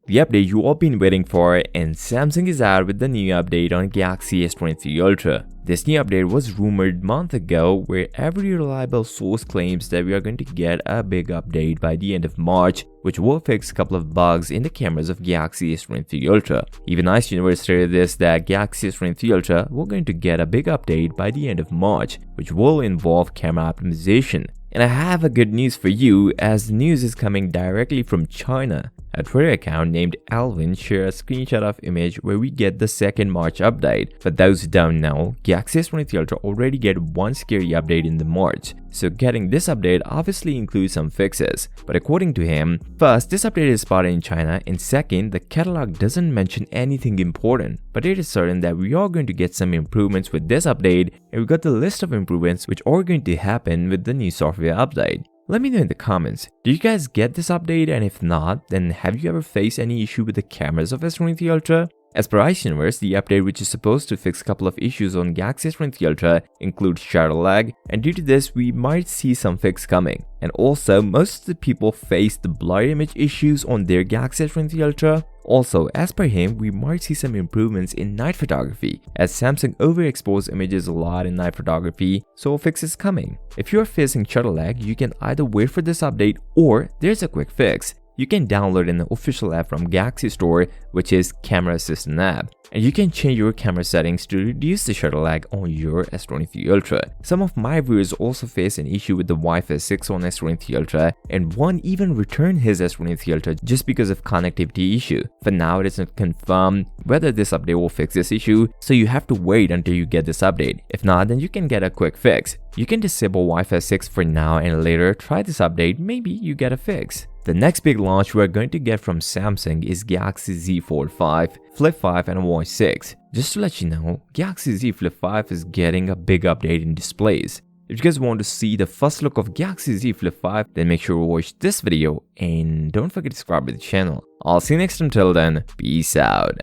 the update you all been waiting for, and Samsung is out with the new update on Galaxy S23 Ultra. This new update was rumored a month ago, where every reliable source claims that we are going to get a big update by the end of March, which will fix a couple of bugs in the cameras of Galaxy S23 Ultra. Even Ice Universe stated this, that Galaxy S23 Ultra will going to get a big update by the end of March, which will involve camera optimization. And I have a good news for you, as the news is coming directly from China. A Twitter account named Alvin shared a screenshot of image where we get the 2nd March update. For those who don't know, Galaxy S23 Ultra already get one scary update in the March, so getting this update obviously includes some fixes. But according to him, first, this update is spotted in China, and second, the catalog doesn't mention anything important. But it is certain that we are going to get some improvements with this update, and we got the list of improvements which are going to happen with the new software update. Let me know in the comments, did you guys get this update, and if not, then have you ever faced any issue with the cameras of S23 Ultra? As per Ice Universe, the update which is supposed to fix a couple of issues on Galaxy S23 Ultra includes shutter lag, and due to this we might see some fix coming. And also, most of the people face the blurry image issues on their Galaxy S23 Ultra. Also, as per him, we might see some improvements in night photography, as Samsung overexposed images a lot in night photography, so a fix is coming. If you are facing shutter lag, you can either wait for this update, or there's a quick fix. You can download an official app from Galaxy Store, which is Camera Assistant app, and you can change your camera settings to reduce the shutter lag on your S23 Ultra. Some of my viewers also face an issue with the Wi-Fi 6 on S23 Ultra, and one even returned his S23 Ultra just because of connectivity issue. For now, it is not confirmed whether this update will fix this issue, so you have to wait until you get this update. If not, then you can get a quick fix. You can disable Wi-Fi 6 for now, and later try this update, maybe you get a fix. The next big launch we are going to get from Samsung is Galaxy Z Fold 5, Flip 5 and Watch 6. Just to let you know, Galaxy Z Flip 5 is getting a big update in displays. If you guys want to see the first look of Galaxy Z Flip 5, then make sure to watch this video and don't forget to subscribe to the channel. I'll see you next time. Till then, peace out.